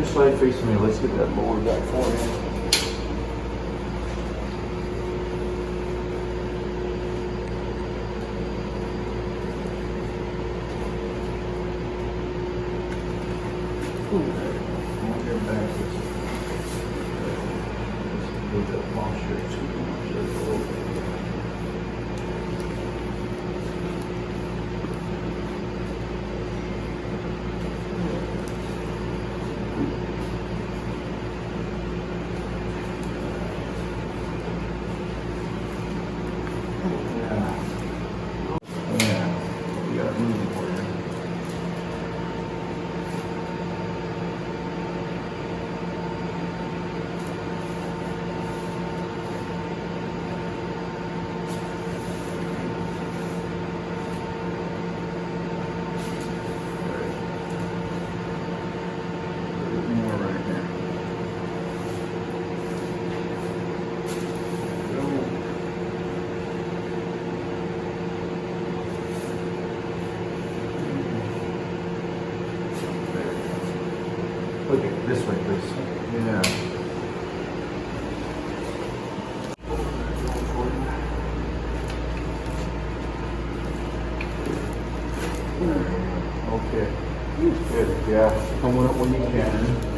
your side facing me. Let's get that lower back for you. Okay, this way, please. Yeah. Okay. Good. Yeah. Come on up when you can.